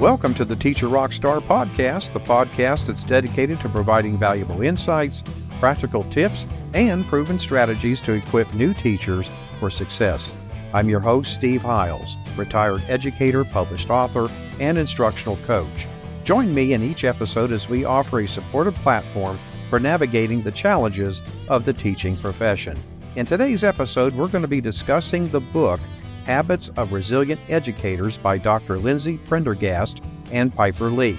Welcome to the Teacher Rockstar Podcast, the podcast that's dedicated to providing valuable insights, practical tips, and proven strategies to equip new teachers for success. I'm your host, Steve Hiles, retired educator, published author, and instructional coach. Join me in each episode as we offer a supportive platform for navigating the challenges of the teaching profession. In today's episode, we're going to be discussing the book Habits of Resilient Educators by Dr. Lindsay Prendergast and Piper Lee.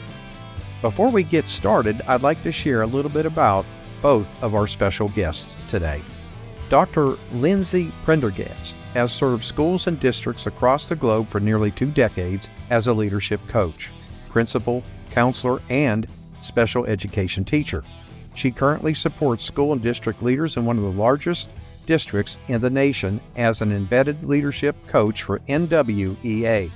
Before we get started, I'd like to share a little bit about both of our special guests today. Dr. Lindsay Prendergast has served schools and districts across the globe for nearly 2 decades as a leadership coach, principal, counselor, and special education teacher. She currently supports school and district leaders in one of the largest districts in the nation as an embedded leadership coach for NWEA.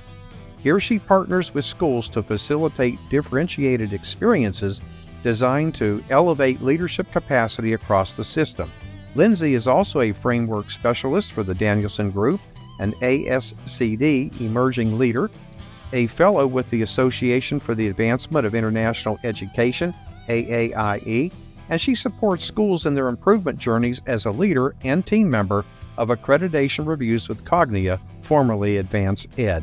Here she partners with schools to facilitate differentiated experiences designed to elevate leadership capacity across the system. Lindsay is also a framework specialist for the Danielson Group, an ASCD Emerging Leader, a fellow with the Association for the Advancement of International Education, AAIE, and she supports schools in their improvement journeys as a leader and team member of accreditation reviews with Cognia, formerly Advanced Ed.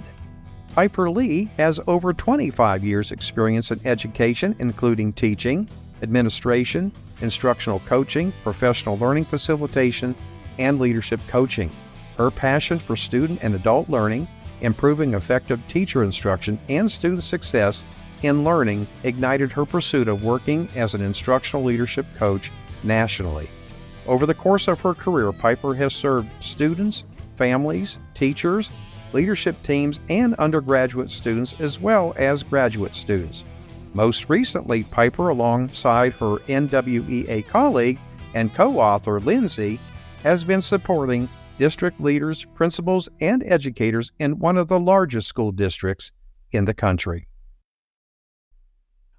Piper Lee has over 25 years' experience in education, including teaching, administration, instructional coaching, professional learning facilitation, and leadership coaching. Her passion for student and adult learning, improving effective teacher instruction, and student success in learning ignited her pursuit of working as an instructional leadership coach nationally. Over the course of her career, Piper has served students, families, teachers, leadership teams, and undergraduate students as well as graduate students. Most recently, Piper, alongside her NWEA colleague and co-author Lindsay, has been supporting district leaders, principals, and educators in one of the largest school districts in the country.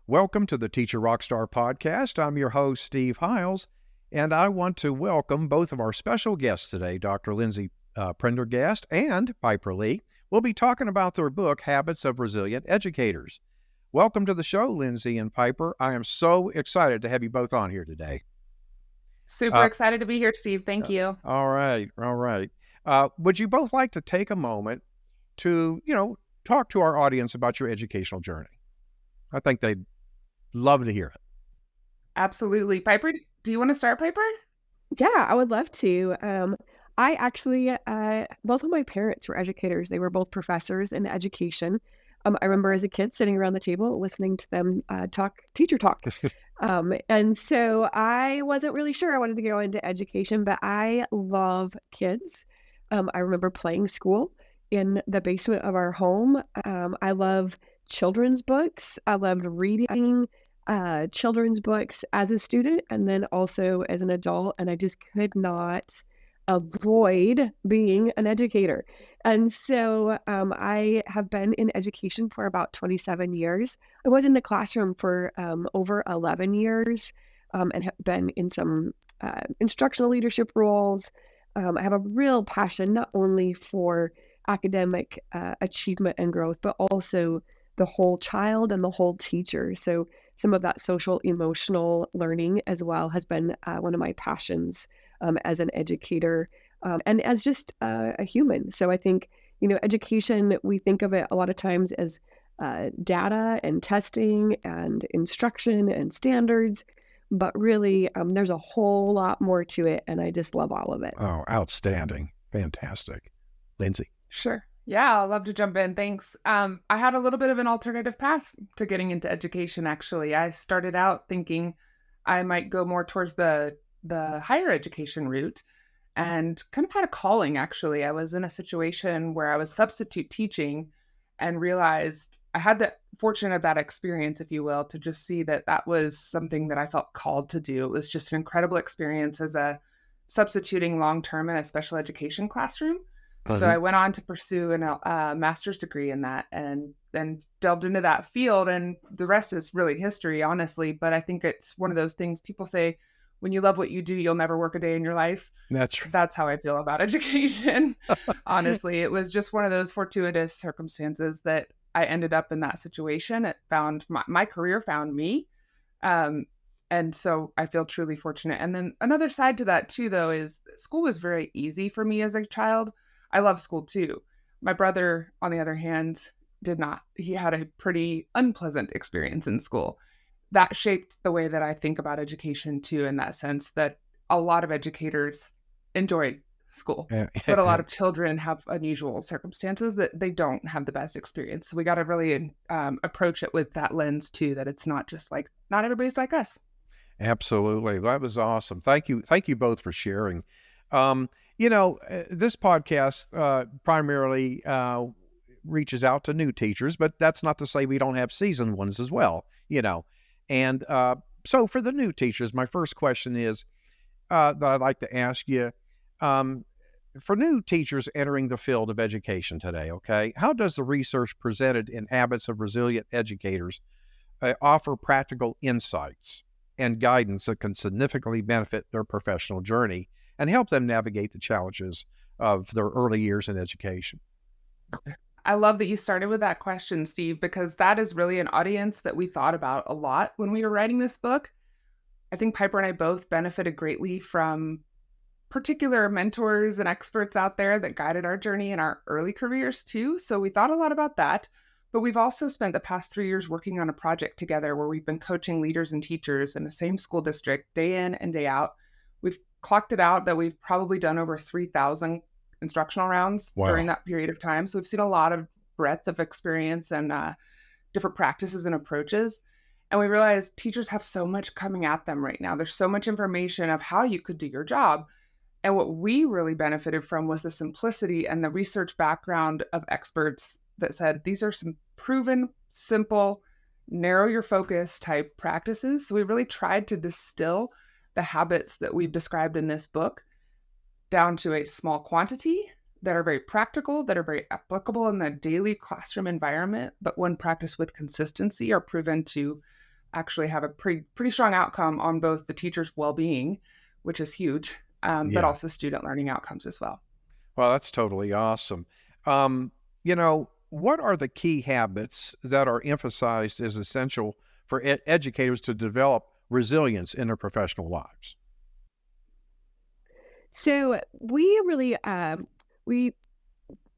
Welcome to the Teacher Rockstar Podcast. I'm your host, Steve Hiles, and I want to welcome both of our special guests today, Dr. Lindsay Prendergast and Piper Lee. We'll be talking about their book, Habits of Resilient Educators. Welcome to the show, Lindsay and Piper. I am so excited to have you both on here today. Super excited to be here, Steve. Thank you. All right. Would you both like to take a moment to, talk to our audience about your educational journey? I think they'd love to hear it. Absolutely. Piper, do you want to start, Piper? Yeah, I would love to. I actually, both of my parents were educators. They were both professors in education. I remember as a kid sitting around the table listening to them teacher talk. And so I wasn't really sure I wanted to go into education, but I love kids. I remember playing school in the basement of our home. I love children's books. I loved reading children's books as a student and then also as an adult. And I just could not avoid being an educator. And so I have been in education for about 27 years. I was in the classroom for over 11 years and have been in some instructional leadership roles. I have a real passion not only for academic achievement and growth, but also the whole child and the whole teacher. So some of that social emotional learning as well has been one of my passions as an educator and as just a human. So I think, education, we think of it a lot of times as data and testing and instruction and standards, but really there's a whole lot more to it. And I just love all of it. Oh, outstanding. Fantastic. Lindsay. Sure. Yeah, I'd love to jump in. Thanks. I had a little bit of an alternative path to getting into education, actually. I started out thinking I might go more towards the higher education route and kind of had a calling, actually. I was in a situation where I was substitute teaching and realized I had the fortune of that experience, if you will, to just see that that was something that I felt called to do. It was just an incredible experience as a substituting long-term in a special education classroom. So I went on to pursue a master's degree in that and then delved into that field. And the rest is really history, honestly. But I think it's one of those things people say, when you love what you do, you'll never work a day in your life. That's how I feel about education. Honestly, it was just one of those fortuitous circumstances that I ended up in that situation. It found my career found me. And so I feel truly fortunate. And then another side to that too, though, is school was very easy for me as a child. I love school too. My brother, on the other hand, did not. He had a pretty unpleasant experience in school. That shaped the way that I think about education too, in that sense that a lot of educators enjoyed school, but a lot of children have unusual circumstances that they don't have the best experience. So we got to really approach it with that lens too, that it's not just like, not everybody's like us. Absolutely. That was awesome. Thank you. Thank you both for sharing. This podcast primarily reaches out to new teachers, but that's not to say we don't have seasoned ones as well, And so for the new teachers, my first question is that I'd like to ask you, for new teachers entering the field of education today, okay, how does the research presented in Habits of Resilient Educators offer practical insights and guidance that can significantly benefit their professional journey and help them navigate the challenges of their early years in education? I love that you started with that question, Steve, because that is really an audience that we thought about a lot when we were writing this book. I think Piper and I both benefited greatly from particular mentors and experts out there that guided our journey in our early careers too. So we thought a lot about that. But we've also spent the past 3 years working on a project together where we've been coaching leaders and teachers in the same school district day in and day out. We've clocked it out that we've probably done over 3,000 instructional rounds during that period of time. So we've seen a lot of breadth of experience and different practices and approaches. And we realized teachers have so much coming at them right now. There's so much information of how you could do your job. And what we really benefited from was the simplicity and the research background of experts that said, these are some proven, simple, narrow your focus type practices. So we really tried to distill the habits that we've described in this book down to a small quantity that are very practical, that are very applicable in the daily classroom environment, but when practiced with consistency are proven to actually have a pretty strong outcome on both the teacher's well-being, which is huge, but also student learning outcomes as well. Well, that's totally awesome. What are the key habits that are emphasized as essential for educators to develop resilience in their professional lives? So we really,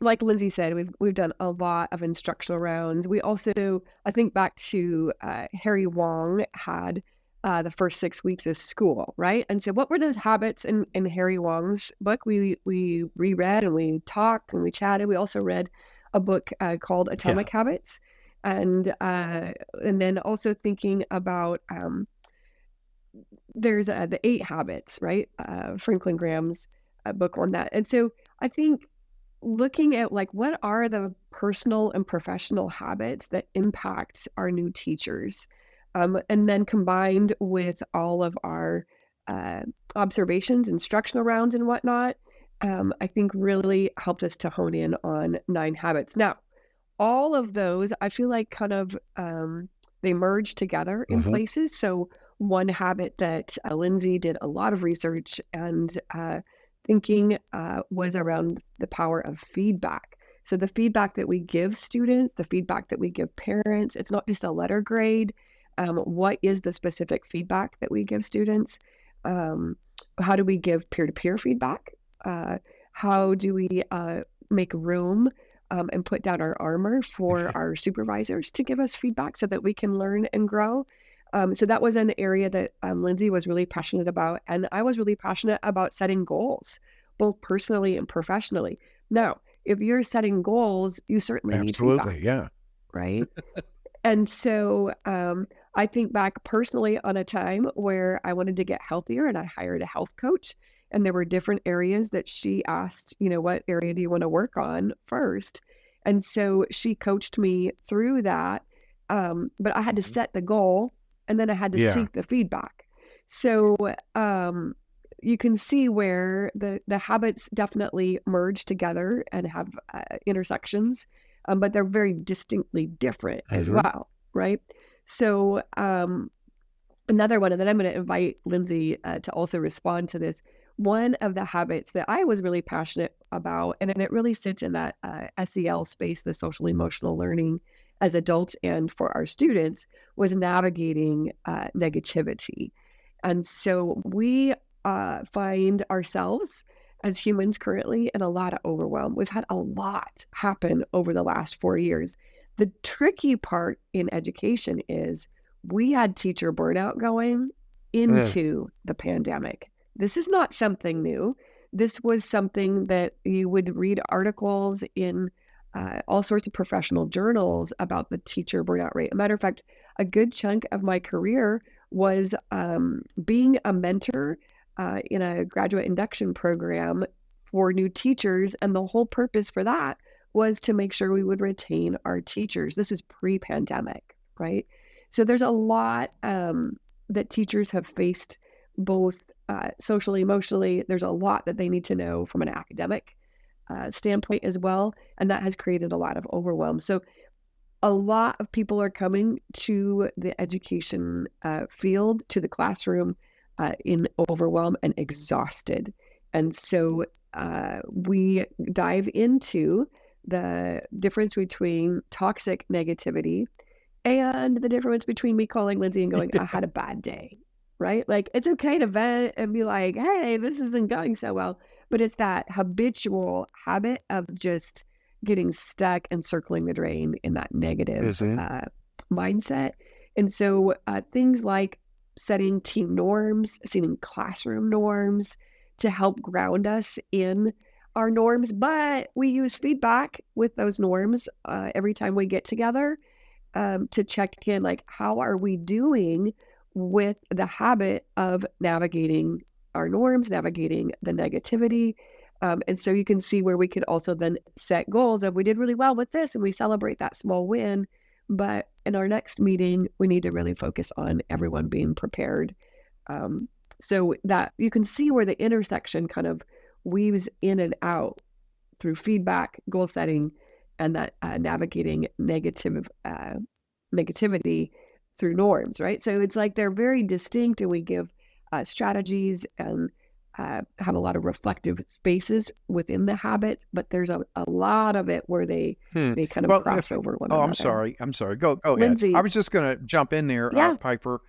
like Lindsay said, we've done a lot of instructional rounds. We also, I think back to Harry Wong had the first 6 weeks of school, right? And so what were those habits in Harry Wong's book? We reread and we talked and we chatted. We also read a book called Atomic Habits. And then also thinking about, there's the 8 Habits, right? Franklin Graham's book on that. And so I think looking at like, what are the personal and professional habits that impact our new teachers? And then combined with all of our observations, instructional rounds and whatnot, I think really helped us to hone in on 9 habits. Now, all of those, I feel like kind of they merge together in places. So one habit that Lindsay did a lot of research and thinking was around the power of feedback. So the feedback that we give students, the feedback that we give parents, it's not just a letter grade. What is the specific feedback that we give students? How do we give peer-to-peer feedback? How do we make room and put down our armor for our supervisors to give us feedback so that we can learn and grow? So that was an area that Lindsay was really passionate about. And I was really passionate about setting goals, both personally and professionally. Now, if you're setting goals, you certainly need feedback. Right? And so I think back personally on a time where I wanted to get healthier and I hired a health coach. And there were different areas that she asked, what area do you want to work on first? And so she coached me through that. But I had to set the goal and then I had to seek the feedback. So you can see where the habits definitely merge together and have intersections, but they're very distinctly different as well, right? So another one, and then I'm going to invite Lindsay to also respond to this. One of the habits that I was really passionate about, and it really sits in that SEL space, the social emotional learning as adults and for our students was navigating negativity. And so we find ourselves as humans currently in a lot of overwhelm. We've had a lot happen over the last 4 years. The tricky part in education is we had teacher burnout going into the pandemic. This is not something new. This was something that you would read articles in all sorts of professional journals about the teacher burnout rate. A matter of fact, a good chunk of my career was being a mentor in a graduate induction program for new teachers. And the whole purpose for that was to make sure we would retain our teachers. This is pre-pandemic, right? So there's a lot that teachers have faced, both socially, emotionally. There's a lot that they need to know from an academic standpoint as well. And that has created a lot of overwhelm. So a lot of people are coming to the education field, to the classroom in overwhelm and exhausted. And so we dive into the difference between toxic negativity and the difference between me calling Lindsay and going, I had a bad day, right? Like, it's okay to vent and be like, hey, this isn't going so well. But it's that habitual habit of just getting stuck and circling the drain in that negative mindset. And so things like setting team norms, setting classroom norms to help ground us in our norms. But we use feedback with those norms every time we get together to check in, like, how are we doing with the habit of navigating our norms, navigating the negativity. And so you can see where we could also then set goals of, we did really well with this and we celebrate that small win. But in our next meeting, we need to really focus on everyone being prepared. So that you can see where the intersection kind of weaves in and out through feedback, goal setting, and that navigating negativity through norms, right? So it's like they're very distinct, and we give strategies and have a lot of reflective spaces within the habit, but there's a lot of it where they kind of cross over one another. I'm sorry. Go Lindsay, ahead. I was just going to jump in there, Piper.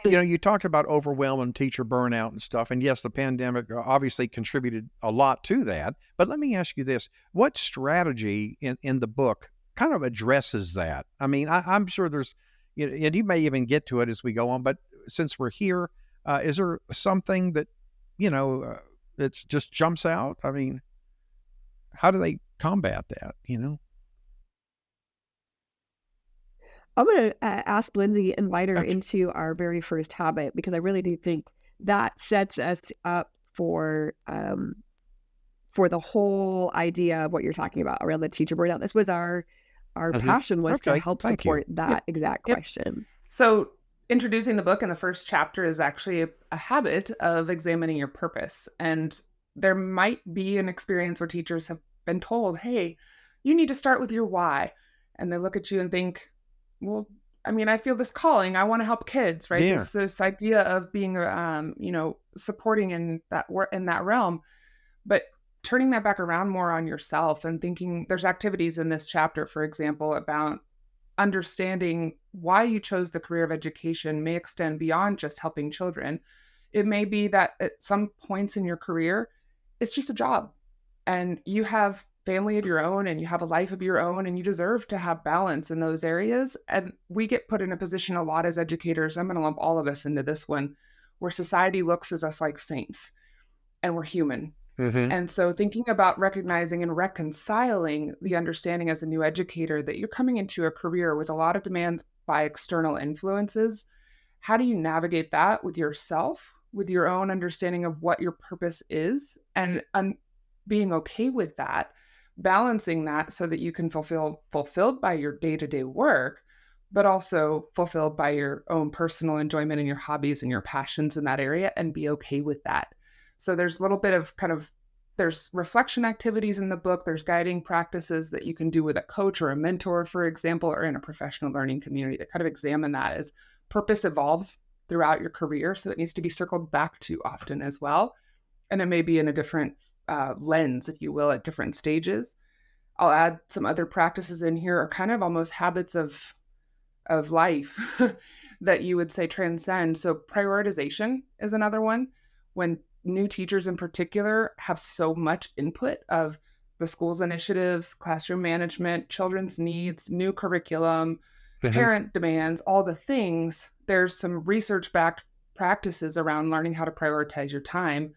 You know, you talked about overwhelm and teacher burnout and stuff. And yes, the pandemic obviously contributed a lot to that. But let me ask you this. What strategy in the book kind of addresses that? I mean, I'm sure there's, and you may even get to it as we go on, but since we're here, is there something that, it just jumps out? I mean, how do they combat that, I'm going to ask Lindsay, invite her into our very first habit, because I really do think that sets us up for the whole idea of what you're talking about around the teacher burnout. This was our passion was to help support that exact question. So introducing the book in the first chapter is actually a habit of examining your purpose. And there might be an experience where teachers have been told, hey, you need to start with your why. And they look at you and think, well, I mean, I feel this calling. I want to help kids, right? Yeah. This idea of being, supporting in that realm, but turning that back around more on yourself and thinking, there's activities in this chapter, for example, about understanding why you chose the career of education may extend beyond just helping children. It may be that at some points in your career, it's just a job, and you have family of your own and you have a life of your own, and you deserve to have balance in those areas. And we get put in a position a lot as educators, I'm going to lump all of us into this one, where society looks at us like saints and we're human. Mm-hmm. And so thinking about recognizing and reconciling the understanding as a new educator that you're coming into a career with a lot of demands by external influences, how do you navigate that with yourself, with your own understanding of what your purpose is, and being okay with that, balancing that so that you can fulfilled by your day-to-day work, but also fulfilled by your own personal enjoyment and your hobbies and your passions in that area, and be okay with that. So there's a little bit of there's reflection activities in the book. There's guiding practices that you can do with a coach or a mentor, for example, or in a professional learning community that kind of examine that as purpose evolves throughout your career. So it needs to be circled back to often as well. And it may be in a different lens, if you will, at different stages. I'll add some other practices in here are kind of almost habits of life that you would say transcend. So prioritization is another one. When new teachers in particular have so much input of the school's initiatives, classroom management, children's needs, new curriculum, Mhm. parent demands, all the things, there's some research-backed practices around learning how to prioritize your time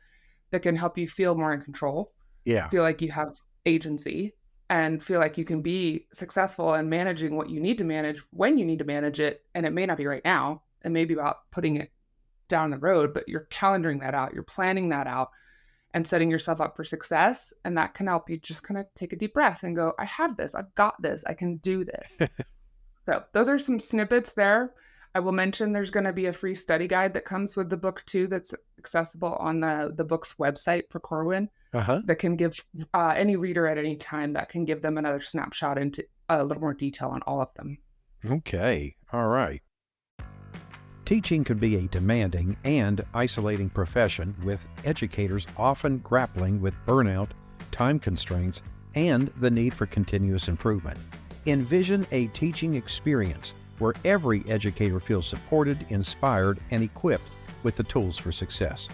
that can help you feel more in control, Yeah. feel like you have agency, and feel like you can be successful in managing what you need to manage when you need to manage it. And it may not be right now. It may be about putting it down the road, but you're calendaring that out, you're planning that out and setting yourself up for success. And that can help you just kind of take a deep breath and go, I have this, I've got this, I can do this. So those are some snippets there. I will mention there's going to be a free study guide that comes with the book too that's accessible on the book's website for Corwin Uh-huh. that can give any reader at any time, that can give them another snapshot into a little more detail on all of them. Okay. All right. Teaching can be a demanding and isolating profession, with educators often grappling with burnout, time constraints, and the need for continuous improvement. Envision a teaching experience where every educator feels supported, inspired, and equipped with the tools for success.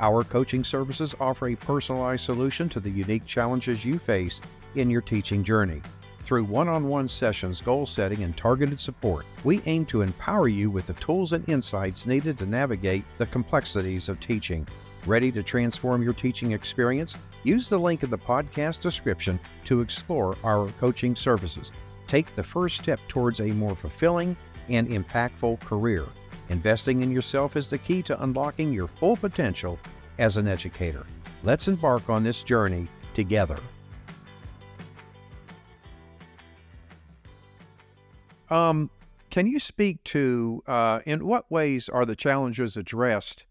Our coaching services offer a personalized solution to the unique challenges you face in your teaching journey. Through one-on-one sessions, goal setting, and targeted support, we aim to empower you with the tools and insights needed to navigate the complexities of teaching. Ready to transform your teaching experience? Use the link in the podcast description to explore our coaching services. Take the first step towards a more fulfilling and impactful career. Investing in yourself is the key to unlocking your full potential as an educator. Let's embark on this journey together. Can you speak to in what ways are the challenges addressed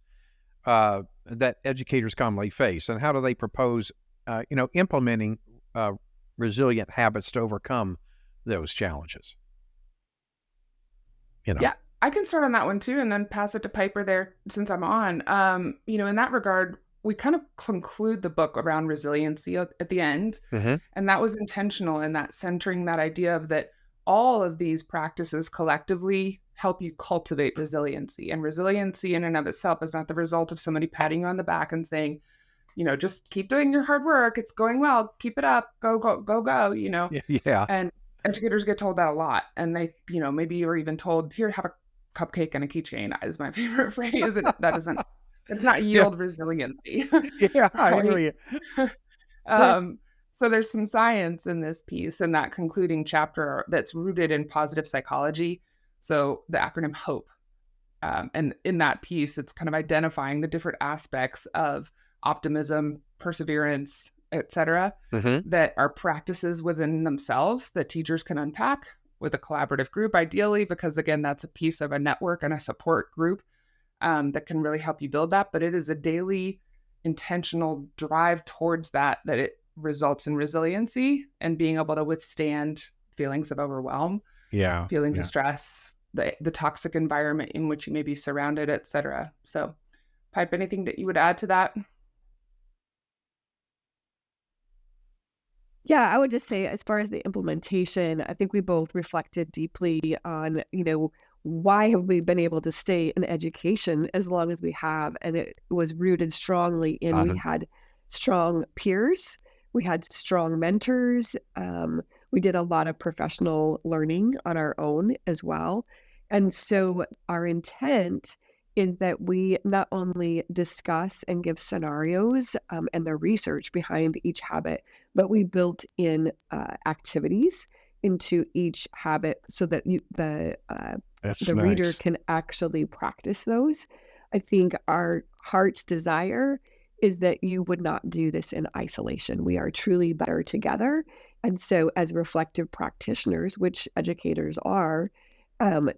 that educators commonly face, and how do they propose, implementing resilient habits to overcome those challenges? Yeah, I can start on that one too, and then pass it to Piper there since I'm on. In that regard, we kind of conclude the book around resiliency at the end. Mhm. And that was intentional in that centering that idea of that all of these practices collectively help you cultivate resiliency. And resiliency in and of itself is not the result of somebody patting you on the back and saying, just keep doing your hard work. It's going well. Keep it up. Go, go, go, go, Yeah. And educators get told that a lot. And they, maybe you're even told, here, have a cupcake and a keychain is my favorite phrase. And that doesn't, it's not Yeah. yield resiliency. Yeah, I hear Right? you. So there's some science in this piece and that concluding chapter that's rooted in positive psychology. So the acronym HOPE. And in that piece, it's kind of identifying the different aspects of optimism, perseverance, etc., Mhm. that are practices within themselves that teachers can unpack with a collaborative group, ideally, because again, that's a piece of a network and a support group that can really help you build that. But it is a daily intentional drive towards that it results in resiliency and being able to withstand feelings of overwhelm, Yeah. feelings of Yeah. stress, the toxic environment in which you may be surrounded, etc. So, Pipe, anything that you would add to that? Yeah, I would just say as far as the implementation, I think we both reflected deeply on, why have we been able to stay in education as long as we have? And it was rooted strongly in we Uh-huh. had strong peers, we had strong mentors, we did a lot of professional learning on our own as well. And so our intent is that we not only discuss and give scenarios and the research behind each habit, but we built in activities into each habit so that That's the reader nice. can actually practice those. I think our heart's desire is that you would not do this in isolation. We are truly better together. And so, as reflective practitioners, which educators are,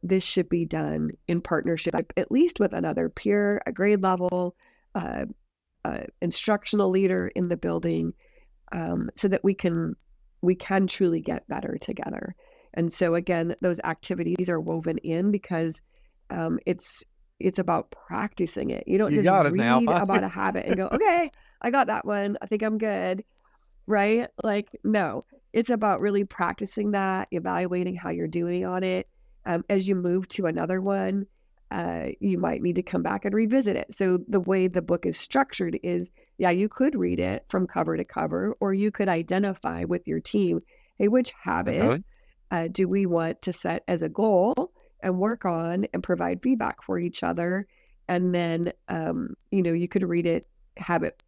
this should be done in partnership, at least with another peer, a grade level, uh, instructional leader in the building, so that we can truly get better together. And so again, those activities are woven in because it's about practicing it. You don't You just got it now, read huh? about a habit and go, okay, I got that one. I think I'm good. Right? Like, no, it's about really practicing that, evaluating how you're doing on it. As you move to another one, you might need to come back and revisit it. So the way the book is structured is, yeah, you could read it from cover to cover, or you could identify with your team, hey, which habit do we want to set as a goal and work on and provide feedback for each other? And then, you could read it habit,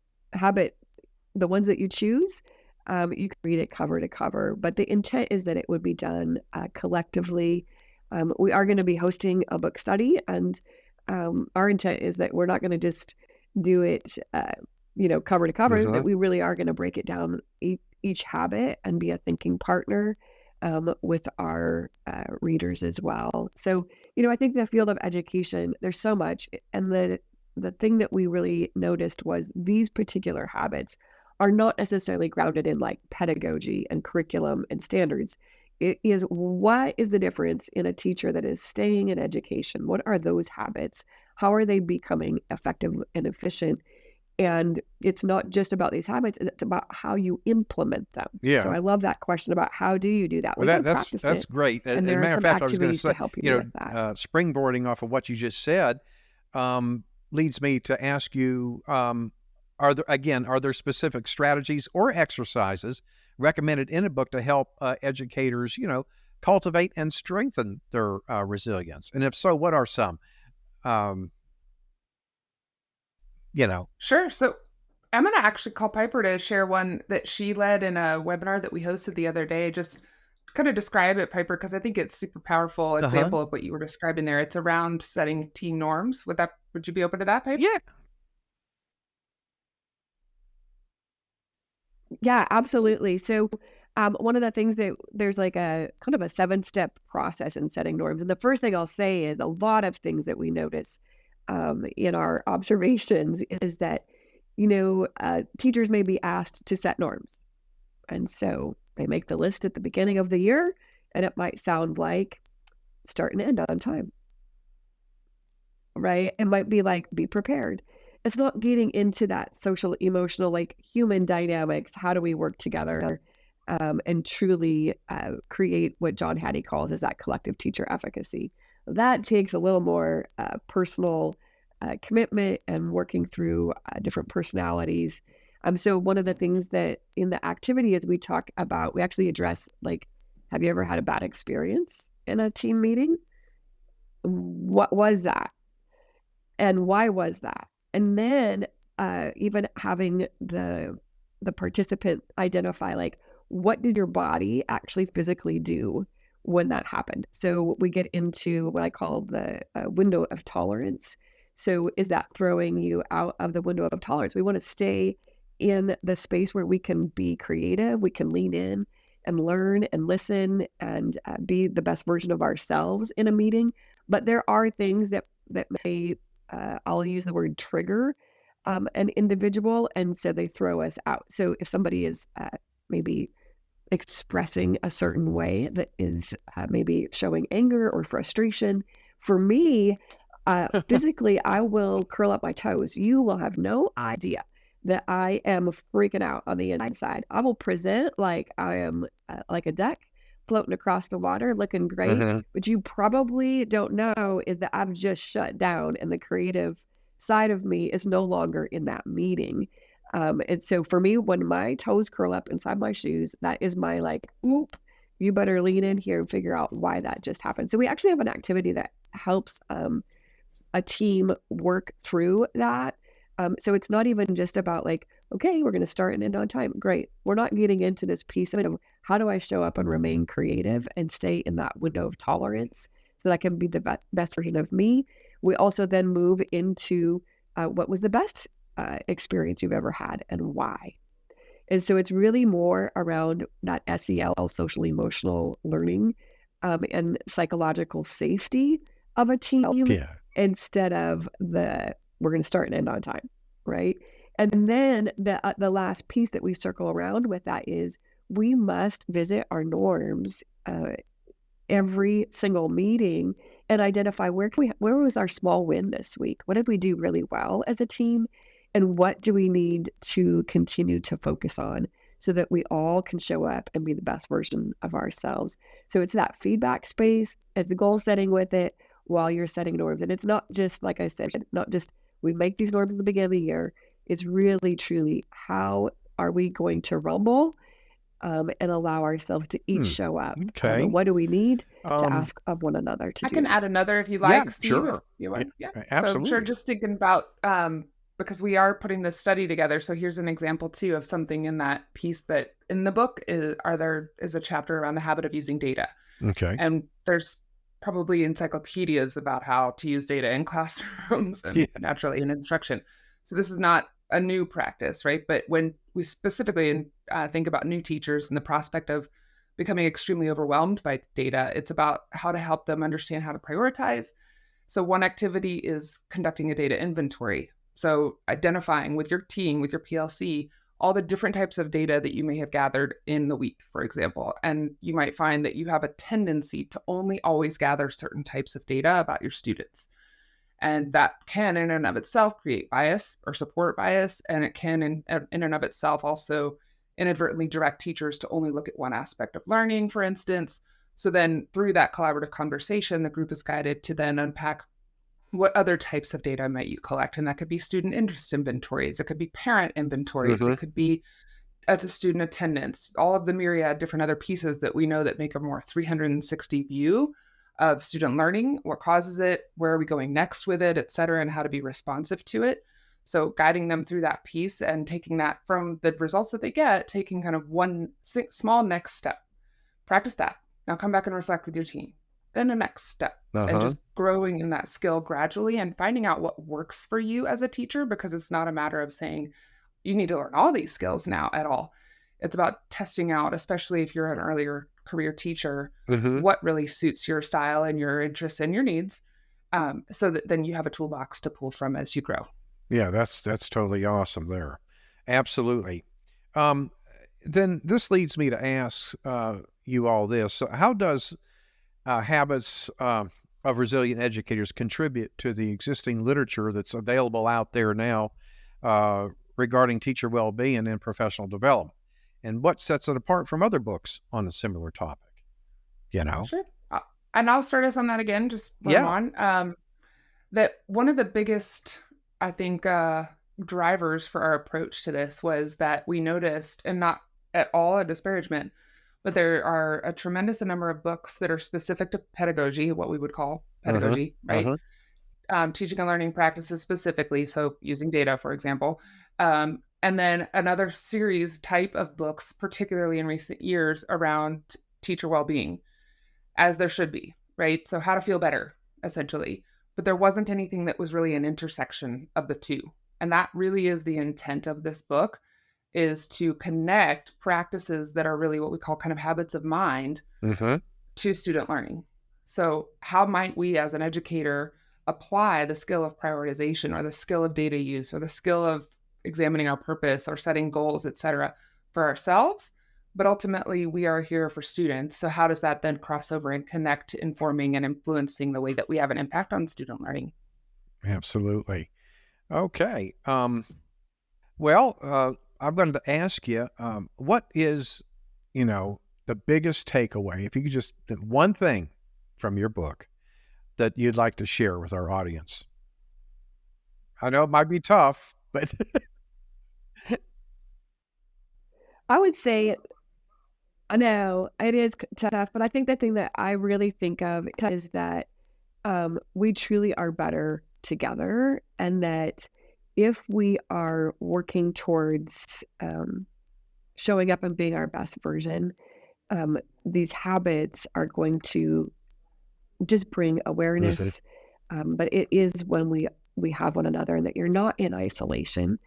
the ones that you choose, you can read it cover to cover, but the intent is that it would be done collectively. We are going to be hosting a book study, and our intent is that we're not going to just do it, cover to cover, that we really are going to break it down each habit and be a thinking partner with our readers as well. So, I think the field of education, there's so much, and the thing that we really noticed was these particular habits are not necessarily grounded in like pedagogy and curriculum and standards. It is, what is the difference in a teacher that is staying in education? What are those habits? How are they becoming effective and efficient? And it's not just about these habits, it's about how you implement them. Yeah. So I love that question about how do you do that? Well, that's great. And as a matter of fact, I was going to say, to help you with that. Springboarding off of what you just said, leads me to ask you, are there specific strategies or exercises recommended in a book to help educators, cultivate and strengthen their resilience? And if so, what are some? Sure. So I'm going to actually call Piper to share one that she led in a webinar that we hosted the other day. Just kind of describe it, Piper, because I think it's super powerful example of what you were describing there. It's around setting team norms. Would you be open to that, Piper? Yeah. Yeah, absolutely. So one of the things that there's like a kind of a 7-step process in setting norms. And the first thing I'll say is a lot of things that we notice in our observations is that, teachers may be asked to set norms. And so they make the list at the beginning of the year, and it might sound like start and end on time, right? It might be like, be prepared. It's not getting into that social, emotional, like human dynamics. How do we work together and truly create what John Hattie calls is that collective teacher efficacy? That takes a little more personal commitment and working through different personalities. So one of the things that in the activity is we talk about, we actually address, like, have you ever had a bad experience in a team meeting? What was that? And why was that? And then even having the participant identify, like, what did your body actually physically do when that happened? So we get into what I call the window of tolerance. So is that throwing you out of the window of tolerance? We want to stay in the space where we can be creative, we can lean in and learn and listen and be the best version of ourselves in a meeting. But there are things that may, I'll use the word trigger, an individual, and so they throw us out. So if somebody is maybe expressing a certain way that is maybe showing anger or frustration, for me, physically, I will curl up my toes. You will have no idea that I am freaking out on the inside. I will present like I am like a duck floating across the water, looking great. But you probably don't know is that I've just shut down, and the creative side of me is no longer in that meeting. And so for me, when my toes curl up inside my shoes, that is my like, oop, you better lean in here and figure out why that just happened. So we actually have an activity that helps a team work through that. So it's not even just about like, okay, we're going to start and end on time. Great. We're not getting into this piece of it of how do I show up and remain creative and stay in that window of tolerance so that I can be the best version of me. We also then move into what was the best experience you've ever had and why. And so it's really more around that SEL, social emotional learning, and psychological safety of a team instead of we're going to start and end on time, right? And then the last piece that we circle around with that is we must visit our norms every single meeting and identify where was our small win this week? What did we do really well as a team? And what do we need to continue to focus on so that we all can show up and be the best version of ourselves. So it's that feedback space, it's goal setting with it while you're setting norms. And it's not just, like I said, not just we make these norms at the beginning of the year. It's really, truly, how are we going to rumble and allow ourselves to each show up? Okay. What do we need to ask of one another to I do? can add another if you like, Yeah, Steve. sure. You want? Yeah. Absolutely. So sure, just thinking about, because we are putting this study together. So here's an example too of something in that piece that in the book is a chapter around the habit of using data. Okay. And there's probably encyclopedias about how to use data in classrooms and naturally in instruction. So this is not a new practice, right? But when we specifically think about new teachers and the prospect of becoming extremely overwhelmed by data, it's about how to help them understand how to prioritize. So one activity is conducting a data inventory. So identifying with your team, with your PLC, all the different types of data that you may have gathered in the week, for example. And you might find that you have a tendency to only always gather certain types of data about your students. And that can in and of itself create bias or support bias. And it can in and of itself also inadvertently direct teachers to only look at one aspect of learning, for instance. So then through that collaborative conversation, the group is guided to then unpack what other types of data might you collect. And that could be student interest inventories. It could be parent inventories. It could be as a student attendance, all of the myriad different other pieces that we know that make a more 360 view of student learning, what causes it, where are we going next with it, et cetera, and how to be responsive to it. So guiding them through that piece and taking that from the results that they get, taking kind of one small next step. Practice that. Now come back and reflect with your team. Then the next step. And just growing in that skill gradually and finding out what works for you as a teacher, because it's not a matter of saying you need to learn all these skills now at all. It's about testing out, especially if you're an earlier career teacher, what really suits your style and your interests and your needs, so that then you have a toolbox to pull from as you grow. Yeah, that's totally awesome there. Absolutely. Then this leads me to ask you all this. So how does habits of resilient educators contribute to the existing literature that's available out there now regarding teacher well-being and professional development? And what sets it apart from other books on a similar topic? You know? Sure. And I'll start us on that again, just one on. That one of the biggest, I think, drivers for our approach to this was that we noticed, and not at all a disparagement, but there are a tremendous number of books that are specific to pedagogy, what we would call pedagogy, right? Teaching and learning practices specifically, so using data, for example. And then another series type of books, particularly in recent years, around teacher well-being, as there should be, right? So how to feel better, essentially. But there wasn't anything that was really an intersection of the two. And that really is the intent of this book, is to connect practices that are really what we call kind of habits of mind to student learning. So how might we as an educator apply the skill of prioritization or the skill of data use or the skill of examining our purpose or setting goals, et cetera, for ourselves? But ultimately, we are here for students. So how does that then cross over and connect to informing and influencing the way that we have an impact on student learning? Absolutely. Okay. Well, I'm going to ask you, what is, the biggest takeaway, if you could just, one thing from your book that you'd like to share with our audience? I know it might be tough, but I would say, I know it is tough, but I think the thing that I really think of is that we truly are better together, and that if we are working towards showing up and being our best version, these habits are going to just bring awareness. But it is when we have one another, and that you're not in isolation.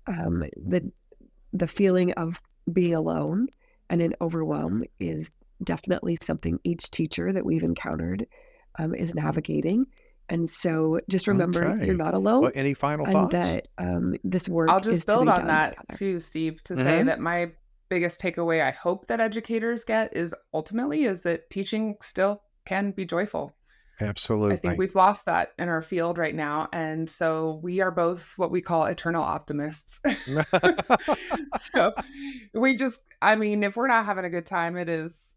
The feeling of being alone and in overwhelm is definitely something each teacher that we've encountered is navigating. And so just remember, you're not alone. Well, any final thoughts? That this work I'll just is to build be on done that together. too, Steve, to say that my biggest takeaway I hope that educators get is ultimately is that teaching still can be joyful. Absolutely. I think we've lost that in our field right now. And so we are both what we call eternal optimists. So if we're not having a good time,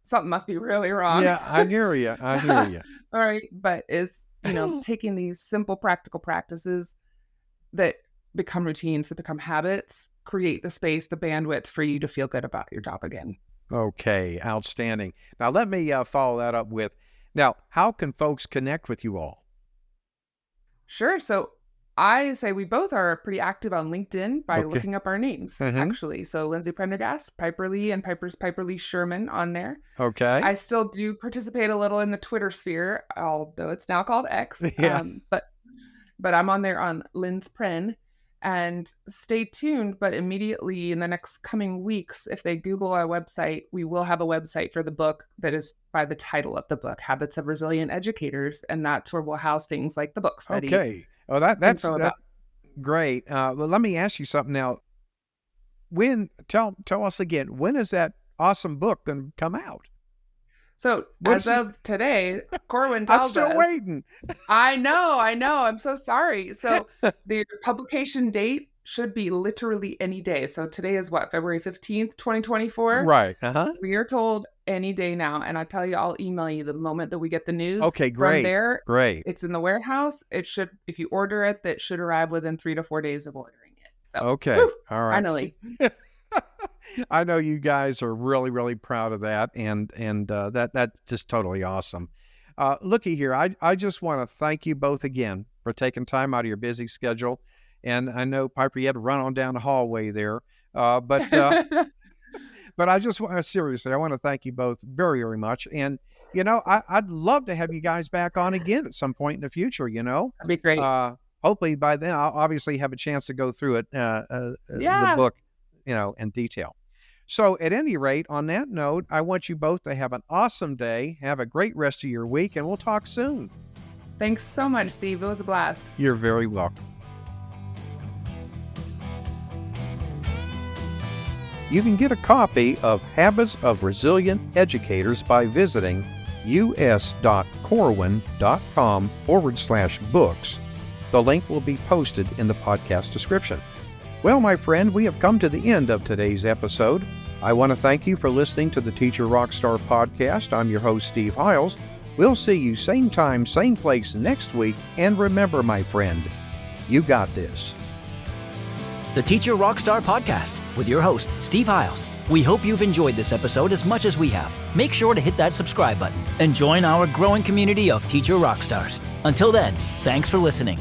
something must be really wrong. Yeah, I hear you. All right. But taking these simple practical practices that become routines, that become habits, create the space, the bandwidth for you to feel good about your job again. Okay, outstanding. Now, let me follow that up with, now, how can folks connect with you all? Sure. So I say we both are pretty active on LinkedIn by Okay. looking up our names, actually. So Lindsay Prendergast, Piper Lee, and Piper's Piper Lee Sherman on there. Okay. I still do participate a little in the Twitter sphere, although it's now called X. Yeah. But I'm on there on Lynn's Pren. And stay tuned, but immediately in the next coming weeks, if they Google our website, we will have a website for the book that is by the title of the book, Habits of Resilient Educators. And that's where we'll house things like the book study. Okay. Oh, that's great. Well, let me ask you something now. Tell us again, when is that awesome book going to come out? So of today, Corwin tells us. I'm still waiting. I know. I'm so sorry. So the publication date should be literally any day. So today is what, February 15th, 2024? Right. We are told any day now. And I tell you, I'll email you the moment that we get the news. Okay, great. From there, great. It's in the warehouse. If you order it, that should arrive within 3 to 4 days of ordering it. So, okay. All right. Finally. I know you guys are really, really proud of that, and that's just totally awesome. Looky here, I just want to thank you both again for taking time out of your busy schedule, and I know, Piper, you had to run on down the hallway there, but I just seriously, I want to thank you both very, very much, and I'd love to have you guys back on again at some point in the future. That'd be great. Hopefully by then I'll obviously have a chance to go through it, the book, in detail. So at any rate, on that note, I want you both to have an awesome day. Have a great rest of your week, and we'll talk soon. Thanks so much, Steve. It was a blast. You're very welcome. You can get a copy of Habits of Resilient Educators by visiting us.corwin.com/books. The link will be posted in the podcast description. Well, my friend, we have come to the end of today's episode. I want to thank you for listening to the Teacher Rockstar podcast. I'm your host, Steve Hiles. We'll see you same time, same place next week. And remember, my friend, you got this. The Teacher Rockstar Podcast with your host, Steve Hiles. We hope you've enjoyed this episode as much as we have. Make sure to hit that subscribe button and join our growing community of Teacher Rockstars. Until then, thanks for listening.